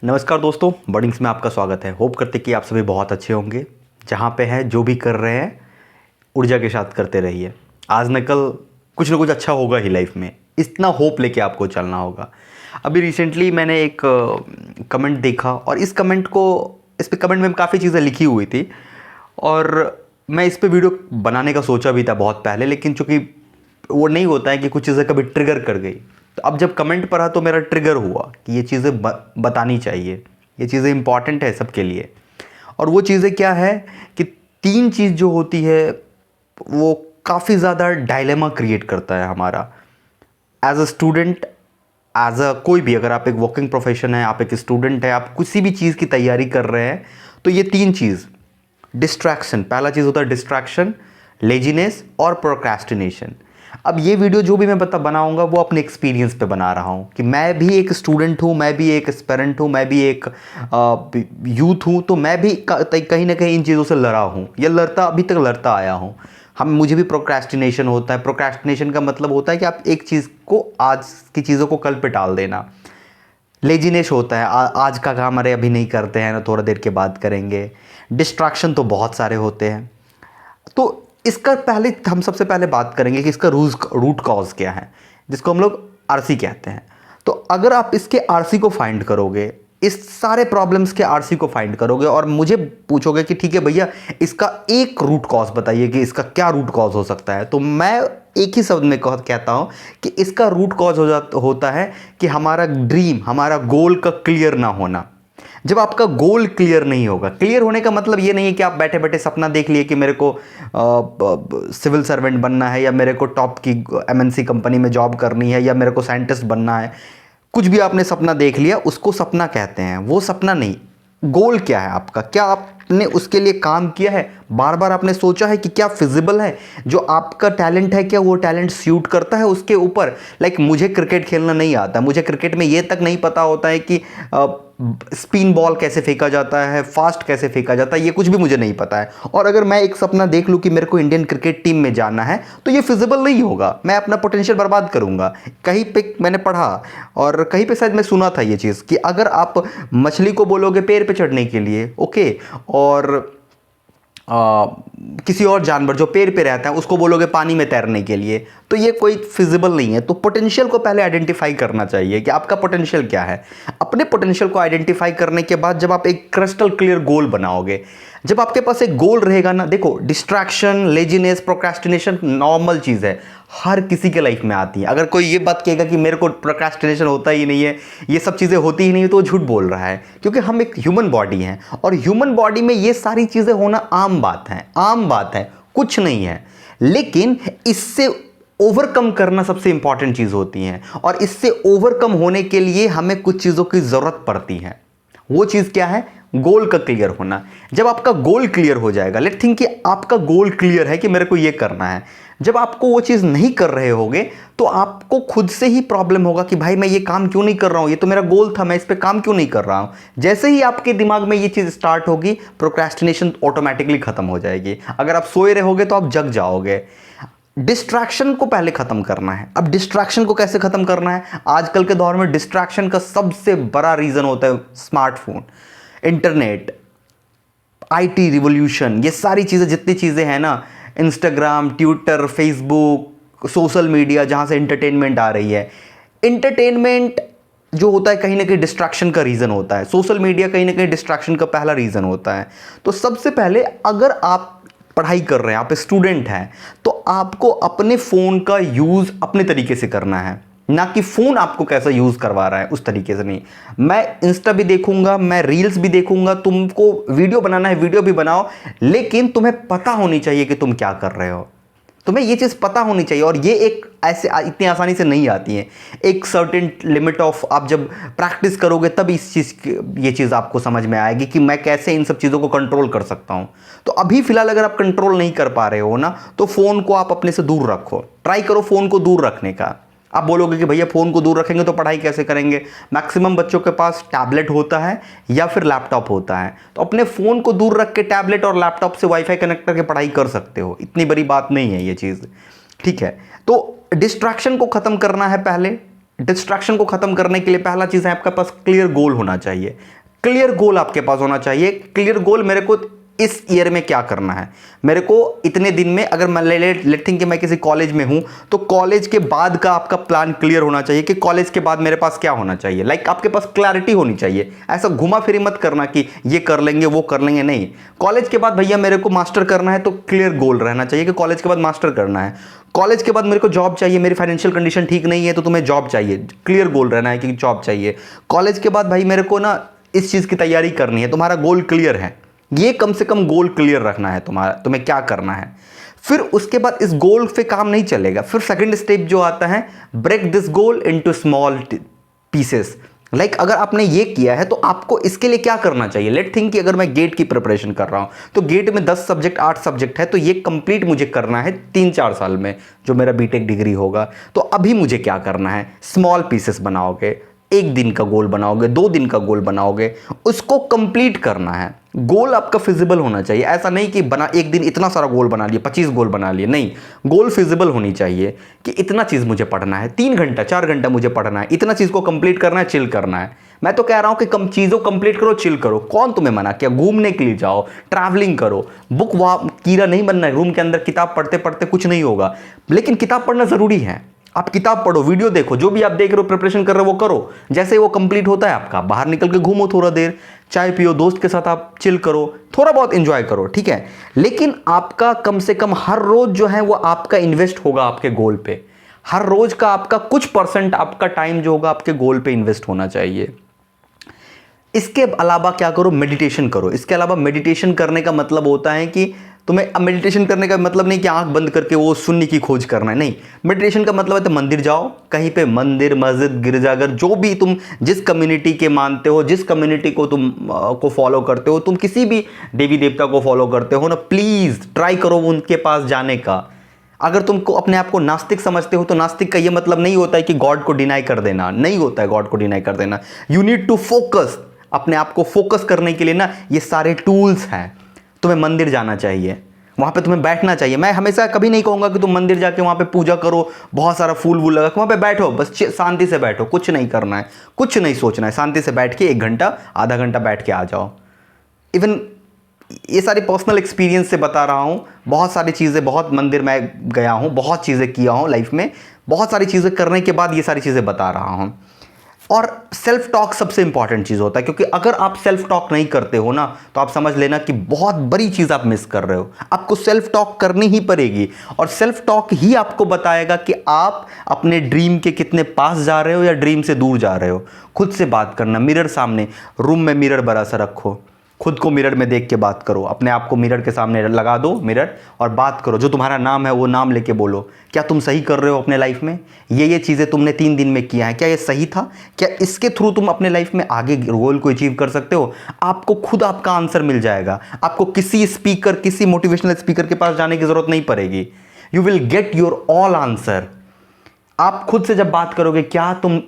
नमस्कार दोस्तों, बर्डिंग्स में आपका स्वागत है। होप करते कि आप सभी बहुत अच्छे होंगे। जहाँ पे हैं, जो भी कर रहे हैं, ऊर्जा के साथ करते रहिए। आज न कल कुछ ना कुछ अच्छा होगा ही लाइफ में। इतना होप लेके आपको चलना होगा। अभी रिसेंटली मैंने एक कमेंट देखा और इस पे कमेंट में काफ़ी चीज़ें लिखी हुई थी और मैं इस पे वीडियो बनाने का सोचा भी था बहुत पहले, लेकिन चूंकि वो नहीं होता है कि कुछ चीज़ें कभी ट्रिगर कर गई, तो अब जब कमेंट पढ़ा तो मेरा ट्रिगर हुआ कि ये चीज़ें बतानी चाहिए। ये चीज़ें इंपॉर्टेंट है सबके लिए। और वो चीज़ें क्या है कि तीन चीज़ जो होती है वो काफ़ी ज़्यादा डायलेमा क्रिएट करता है हमारा as a student, as a कोई भी। अगर आप एक वर्किंग प्रोफेशन है, आप एक स्टूडेंट है, आप किसी भी चीज़ की तैयारी कर रहे हैं, तो ये तीन चीज़, डिस्ट्रैक्शन, पहला चीज़ होता है डिस्ट्रैक्शन, लेजीनेस और प्रोक्रेस्टिनेशन। अब ये वीडियो जो भी मैं बनाऊंगा वो अपने एक्सपीरियंस पे बना रहा हूँ कि मैं भी एक स्टूडेंट हूँ, मैं भी एक एस्पिरेंट हूँ, मैं भी एक यूथ हूँ, तो मैं भी कहीं ना कहीं इन चीज़ों से लड़ा हूँ या लड़ता अभी तक लड़ता आया हूँ। मुझे भी प्रोक्रेस्टिनेशन होता है। प्रोक्रेस्टिनेशन का मतलब होता है कि आप एक चीज़ को, आज की चीज़ों को कल पे टाल देना। लेजीनेस होता है, आज का काम अरे अभी नहीं करते हैं ना, थोड़ा देर के बाद करेंगे। डिस्ट्रैक्शन तो बहुत सारे होते हैं। तो इसका पहले हम सबसे पहले बात करेंगे कि इसका रूट कॉज क्या है, जिसको हम लोग आरसी कहते हैं। तो अगर आप इसके आरसी को फाइंड करोगे, इस सारे प्रॉब्लम्स के आरसी को फाइंड करोगे और मुझे पूछोगे कि ठीक है भैया, इसका एक रूट कॉज बताइए कि इसका क्या रूट कॉज हो सकता है, तो मैं एक ही शब्द में कहता हूं कि इसका रूट कॉज होता है कि हमारा ड्रीम, हमारा गोल का क्लियर ना होना। जब आपका गोल क्लियर नहीं होगा, क्लियर होने का मतलब ये नहीं है कि आप बैठे बैठे सपना देख लिए कि मेरे को सिविल सर्वेंट बनना है, या मेरे को टॉप की एमएनसी कंपनी में जॉब करनी है, या मेरे को साइंटिस्ट बनना है। कुछ भी आपने सपना देख लिया, उसको सपना कहते हैं। वो सपना नहीं। गोल क्या है आपका? क्या आपने उसके लिए काम किया है? बार बार आपने सोचा है कि क्या फिजिबल है? जो आपका टैलेंट है, क्या वो टैलेंट सूट करता है उसके ऊपर? लाइक मुझे क्रिकेट खेलना नहीं आता, मुझे क्रिकेट में ये तक नहीं पता होता है कि स्पिन बॉल कैसे फेंका जाता है, फास्ट कैसे फेंका जाता है, ये कुछ भी मुझे नहीं पता है। और अगर मैं एक सपना देख लूँ कि मेरे को इंडियन क्रिकेट टीम में जाना है, तो ये फिजिबल नहीं होगा। मैं अपना पोटेंशियल बर्बाद करूंगा। कहीं पे मैंने पढ़ा और कहीं पे शायद मैं सुना था ये चीज़ कि अगर आप मछली को बोलोगे पेड़ पे चढ़ने के लिए, ओके, और किसी और जानवर जो पेड़ पे रहता है उसको बोलोगे पानी में तैरने के लिए, तो ये कोई फिजिबल नहीं है। तो पोटेंशियल को पहले आइडेंटिफाई करना चाहिए कि आपका पोटेंशियल क्या है। अपने पोटेंशियल को आइडेंटिफाई करने के बाद जब आप एक क्रिस्टल क्लियर गोल बनाओगे, जब आपके पास एक गोल रहेगा ना, देखो डिस्ट्रैक्शन, लेजीनेस, प्रोक्रेस्टिनेशन नॉर्मल चीज़ है, हर किसी के लाइफ में आती है। अगर कोई ये बात कहेगा कि मेरे को प्रोक्रेस्टिनेशन होता ही नहीं है, ये सब चीज़ें होती ही नहीं है, तो वो झूठ बोल रहा है। क्योंकि हम एक ह्यूमन बॉडी हैं और ह्यूमन बॉडी में ये सारी चीज़ें होना आम बात है, आम बात है, कुछ नहीं है। लेकिन इससे ओवरकम करना सबसे इंपॉर्टेंट चीज़ होती है और इससे ओवरकम होने के लिए हमें कुछ चीज़ों की ज़रूरत पड़ती है। वो चीज़ क्या है? गोल का क्लियर होना। जब आपका गोल क्लियर हो जाएगा, लेट थिंक कि आपका गोल क्लियर है कि मेरे को ये करना है। जब आपको वो चीज़ नहीं कर रहे होगे तो आपको खुद से ही प्रॉब्लम होगा कि भाई मैं ये काम क्यों नहीं कर रहा हूँ, ये तो मेरा गोल था, मैं इस पे काम क्यों नहीं कर रहा हूँ। जैसे ही आपके दिमाग में ये चीज़ स्टार्ट होगी, प्रोक्रेस्टिनेशन ऑटोमेटिकली खत्म हो जाएगी। अगर आप सोए रहोगे तो आप जग जाओगे। डिस्ट्रैक्शन को पहले खत्म करना है। अब डिस्ट्रैक्शन को कैसे खत्म करना है? आजकल के दौर में डिस्ट्रैक्शन का सबसे बड़ा रीजन होता है स्मार्टफोन, इंटरनेट, आईटी रिवॉल्यूशन। ये सारी चीज़ें, जितनी चीज़ें हैं ना, Instagram, Twitter, Facebook, social media, जहाँ से एंटरटेनमेंट आ रही है। एंटरटेनमेंट जो होता है कहीं ना कहीं डिस्ट्रैक्शन का रीज़न होता है। सोशल मीडिया कहीं ना कहीं डिस्ट्रैक्शन का पहला रीज़न होता है। तो सबसे पहले अगर आप पढ़ाई कर रहे हैं, आप स्टूडेंट हैं, तो आपको अपने फ़ोन का यूज़ अपने तरीके से करना है, ना कि फ़ोन आपको कैसा यूज़ करवा रहा है उस तरीके से नहीं। मैं इंस्टा भी देखूंगा, मैं रील्स भी देखूंगा, तुमको वीडियो बनाना है वीडियो भी बनाओ, लेकिन तुम्हें पता होनी चाहिए कि तुम क्या कर रहे हो। तुम्हें ये चीज़ पता होनी चाहिए और ये एक ऐसे इतनी आसानी से नहीं आती है। एक सर्टेन लिमिट ऑफ, आप जब प्रैक्टिस करोगे तब ये चीज़ आपको समझ में आएगी कि मैं कैसे इन सब चीज़ों को कंट्रोल कर सकता हूँ। तो अभी फिलहाल अगर आप कंट्रोल नहीं कर पा रहे हो ना, तो फ़ोन को आप अपने से दूर रखो। ट्राई करो फ़ोन को दूर रखने का। आप बोलोगे कि भैया फ़ोन को दूर रखेंगे तो पढ़ाई कैसे करेंगे? मैक्सिमम बच्चों के पास टैबलेट होता है या फिर लैपटॉप होता है, तो अपने फ़ोन को दूर रख के टैबलेट और लैपटॉप से वाईफाई कनेक्ट करके पढ़ाई कर सकते हो। इतनी बड़ी बात नहीं है ये चीज़, ठीक है? तो डिस्ट्रैक्शन को ख़त्म करना है पहले, डिस्ट्रैक्शन को खत्म करने के लिए पहला चीज है आपके पास क्लियर गोल होना चाहिए। क्लियर गोल आपके पास होना चाहिए। क्लियर गोल, मेरे को इस ईयर में क्या करना है, मेरे को इतने दिन में, अगर मैं लेट थिंक कि मैं किसी कॉलेज में हूं तो कॉलेज के बाद का आपका प्लान क्लियर होना चाहिए कि कॉलेज के बाद मेरे पास क्या होना चाहिए। लाइक आपके पास क्लैरिटी होनी चाहिए। ऐसा घुमा फिरी मत करना कि ये कर लेंगे वो कर लेंगे, नहीं। कॉलेज के बाद भैया मेरे को मास्टर करना है तो क्लियर गोल रहना चाहिए कि कॉलेज के बाद मास्टर करना है। कॉलेज के बाद मेरे को जॉब चाहिए, मेरी फाइनेंशियल कंडीशन ठीक नहीं है तो तुम्हें जॉब चाहिए, क्लियर गोल रहना है कि जॉब चाहिए। कॉलेज के बाद भाई मेरे को ना इस चीज़ की तैयारी करनी है, तुम्हारा गोल क्लियर है, ये कम से कम गोल क्लियर रखना है तुम्हारा, तुम्हें क्या करना है। फिर उसके बाद इस गोल पे काम नहीं चलेगा, फिर सेकंड स्टेप जो आता है, break this goal into small pieces. Like अगर आपने ये किया है तो आपको इसके लिए क्या करना चाहिए। लेट थिंक कि अगर मैं गेट की प्रिपरेशन कर रहा हूं तो गेट में 10 सब्जेक्ट 8 सब्जेक्ट है, तो ये कंप्लीट मुझे करना है 3-4 साल में जो मेरा बीटेक डिग्री होगा। तो अभी मुझे क्या करना है, स्मॉल पीसेस बनाओगे, 1 दिन का गोल बनाओगे, 2 दिन का गोल बनाओगे, उसको कंप्लीट करना है। गोल आपका फिजिबल होना चाहिए। ऐसा नहीं कि बना एक दिन इतना सारा गोल बना लिया, 25 गोल बना लिए, नहीं। गोल फिजिबल होनी चाहिए कि इतना चीज़ मुझे पढ़ना है, 3 घंटा 4 घंटा मुझे पढ़ना है, इतना चीज़ को कंप्लीट करना है, चिल करना है। मैं तो कह रहा हूं कि कम चीज़ों कंप्लीट करो, चिल करो। कौन तुम्हें मना किया, घूमने के लिए जाओ, ट्रैवलिंग करो। बुक कीड़ा नहीं बनना है, रूम के अंदर किताब पढ़ते पढ़ते कुछ नहीं होगा, लेकिन किताब पढ़ना ज़रूरी है। आप किताब पढ़ो, वीडियो देखो, जो भी आप देख रहे हो, प्रिपरेशन कर रहे हो वो करो। जैसे वो कंप्लीट होता है आपका, बाहर निकल के घूमो, थोड़ा देर चाय पियो, दोस्त के साथ आप चिल करो, थोड़ा बहुत एंजॉय करो, ठीक है। लेकिन आपका कम से कम हर रोज जो है वो आपका इन्वेस्ट होगा आपके गोल पे। हर रोज का आपका कुछ परसेंट आपका टाइम जो होगा आपके गोल पे इन्वेस्ट होना चाहिए। इसके अलावा क्या करो, मेडिटेशन करो। इसके अलावा मेडिटेशन करने का मतलब होता है कि तुम्हें, अब मेडिटेशन करने का मतलब नहीं कि आंख बंद करके वो शून्य की खोज करना है, नहीं। मेडिटेशन का मतलब है तो मंदिर जाओ, कहीं पे मंदिर, मस्जिद, गिरजाघर, जो भी तुम जिस कम्युनिटी के मानते हो, जिस कम्युनिटी को तुम को फॉलो करते हो, तुम किसी भी देवी देवता को फॉलो करते हो ना, प्लीज़ ट्राई करो उनके पास जाने का। अगर तुमको अपने आप को नास्तिक समझते हो तो नास्तिक का ये मतलब नहीं होता है कि गॉड को डिनाई कर देना, नहीं होता है गॉड को डिनाई कर देना। You need to focus. अपने आप को फोकस करने के लिए ना ये सारे टूल्स हैं। तुम्हें मंदिर जाना चाहिए, वहाँ पे तुम्हें बैठना चाहिए। मैं हमेशा कभी नहीं कहूँगा कि तुम मंदिर जाके वहाँ पे पूजा करो, बहुत सारा फूल वूल लगा के वहाँ पे बैठो, बस शांति से बैठो, कुछ नहीं करना है, कुछ नहीं सोचना है, शांति से बैठ के 1 घंटा आधा घंटा बैठ के आ जाओ। इवन ये सारी पर्सनल एक्सपीरियंस से बता रहा हूँ। बहुत सारी चीज़ें, बहुत मंदिर मैं गया हूँ, बहुत चीज़ें किया हूँ लाइफ में, बहुत सारी चीज़ें करने के बाद ये सारी चीज़ें बता रहा हूँ। और सेल्फ टॉक सबसे इंपॉर्टेंट चीज़ होता है, क्योंकि अगर आप सेल्फ टॉक नहीं करते हो ना तो आप समझ लेना कि बहुत बड़ी चीज़ आप मिस कर रहे हो। आपको सेल्फ टॉक करनी ही पड़ेगी, और सेल्फ टॉक ही आपको बताएगा कि आप अपने ड्रीम के कितने पास जा रहे हो या ड्रीम से दूर जा रहे हो। खुद से बात करना, मिरर सामने, रूम में मिरर बड़ा सा रखो, खुद को मिरर में देख के बात करो। अपने आप को मिरर के सामने लगा दो, मिरर, और बात करो। जो तुम्हारा नाम है वो नाम लेके बोलो, क्या तुम सही कर रहे हो अपने लाइफ में? ये चीज़ें तुमने 3 दिन में किया है, क्या ये सही था? क्या इसके थ्रू तुम अपने लाइफ में आगे गोल को अचीव कर सकते हो? आपको खुद आपका आंसर मिल जाएगा। आपको किसी स्पीकर, किसी मोटिवेशनल स्पीकर के पास जाने की ज़रूरत नहीं पड़ेगी। You will get your all answer. आप खुद से जब बात करोगे, क्या तुम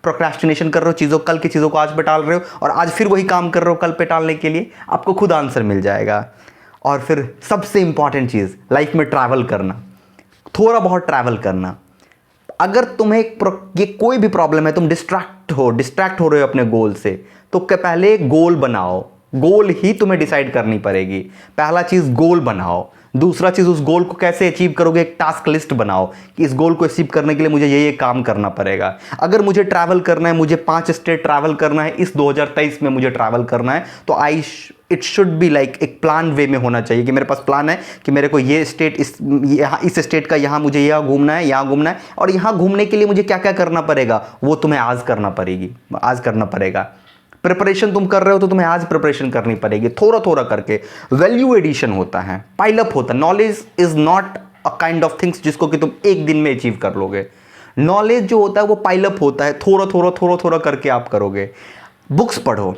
प्रोक्रेस्टिनेशन कर रहे हो, चीज़ों, कल की चीज़ों को आज पे टाल रहे हो, और आज फिर वही काम कर रहे हो कल पे टालने के लिए, आपको खुद आंसर मिल जाएगा। और फिर सबसे इंपॉर्टेंट चीज़ लाइफ में, ट्रैवल करना, थोड़ा बहुत ट्रैवल करना। अगर तुम्हें ये कोई भी प्रॉब्लम है, तुम डिस्ट्रैक्ट हो रहे हो अपने गोल से, तो पहले गोल बनाओ। गोल ही तुम्हें डिसाइड करनी पड़ेगी। पहला चीज़ गोल बनाओ। दूसरा चीज़, उस गोल को कैसे अचीव करोगे, एक टास्क लिस्ट बनाओ कि इस गोल को अचीव करने के लिए मुझे ये काम करना पड़ेगा। अगर मुझे ट्रैवल करना है, मुझे 5 स्टेट ट्रैवल करना है, इस 2023 में मुझे ट्रैवल करना है, तो इट शुड बी लाइक एक प्लान वे में होना चाहिए कि मेरे पास प्लान है कि मेरे को ये स्टेट, इस स्टेट का यहाँ मुझे यहाँ घूमना है, यहाँ घूमना है, और यहाँ घूमने के लिए मुझे क्या क्या करना पड़ेगा, वो तुम्हें आज करना पड़ेगा। प्रिपरेशन तुम कर रहे हो तो तुम्हें आज प्रिपरेशन करनी पड़ेगी, थोड़ा थोड़ा करके। वैल्यू एडिशन होता है, पाइलअप होता है। Knowledge is not a kind of things जिसको कि तुम एक दिन में अचीव कर लोगे। नॉलेज जो होता है वो पाइलअप होता है, थोड़ा थोड़ा करके आप करोगे। बुक्स पढ़ो,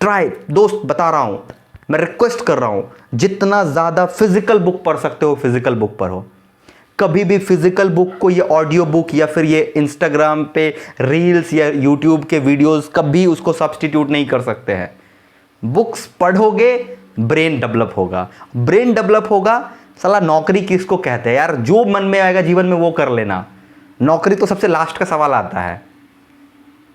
ट्राई। दोस्त बता रहा हूं, मैं रिक्वेस्ट कर रहा हूं, जितना ज़्यादा फिजिकल बुक पढ़ सकते हो फिजिकल बुक पढ़ो। कभी भी फिजिकल बुक को, ये ऑडियो बुक या फिर ये इंस्टाग्राम पे रील्स या यूट्यूब के वीडियोस, कभी उसको सब्स्टिट्यूट नहीं कर सकते हैं। बुक्स पढ़ोगे, ब्रेन डेवलप होगा। ब्रेन डेवलप होगा। साला नौकरी किसको कहते हैं यार? जो मन में आएगा जीवन में वो कर लेना। नौकरी तो सबसे लास्ट का सवाल आता है।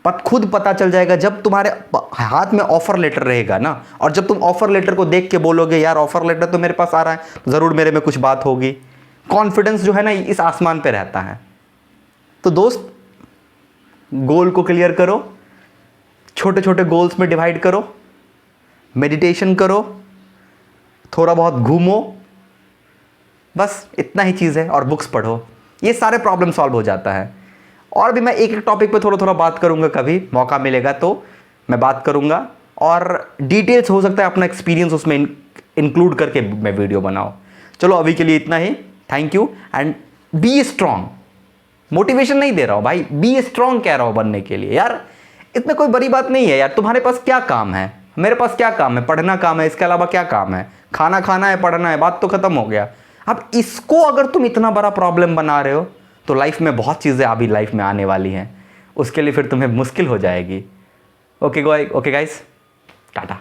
खुद पता चल जाएगा जब तुम्हारे हाथ में ऑफर लेटर रहेगा ना, और जब तुम ऑफर लेटर को देख के बोलोगे यार ऑफर लेटर तो मेरे पास आ रहा है, तो ज़रूर मेरे में कुछ बात होगी। कॉन्फिडेंस जो है ना इस आसमान पे रहता है। तो दोस्त, गोल को क्लियर करो, छोटे छोटे गोल्स में डिवाइड करो, मेडिटेशन करो, थोड़ा बहुत घूमो, बस इतना ही चीज़ है, और बुक्स पढ़ो, ये सारे प्रॉब्लम सॉल्व हो जाता है। और भी मैं एक एक टॉपिक पे थोड़ा थोड़ा बात करूंगा, कभी मौका मिलेगा तो मैं बात करूंगा, और डिटेल्स हो सकता है अपना एक्सपीरियंस उसमें इंक्लूड करके मैं वीडियो बनाऊं। चलो अभी के लिए इतना ही, thank you and be strong. Motivation नहीं दे रहा हूं भाई, बी स्ट्रांग कह रहा हूं बनने के लिए। यार इतने कोई बड़ी बात नहीं है यार, तुम्हारे पास क्या काम है, मेरे पास क्या काम है, पढ़ना काम है, इसके अलावा क्या काम है, खाना खाना है, पढ़ना है, बात तो खत्म हो गया। अब इसको अगर तुम इतना बड़ा प्रॉब्लम बना रहे हो तो लाइफ में बहुत चीज़ें अभी लाइफ में आने वाली हैं, उसके लिए फिर तुम्हें मुश्किल हो जाएगी। Okay guys, Tata.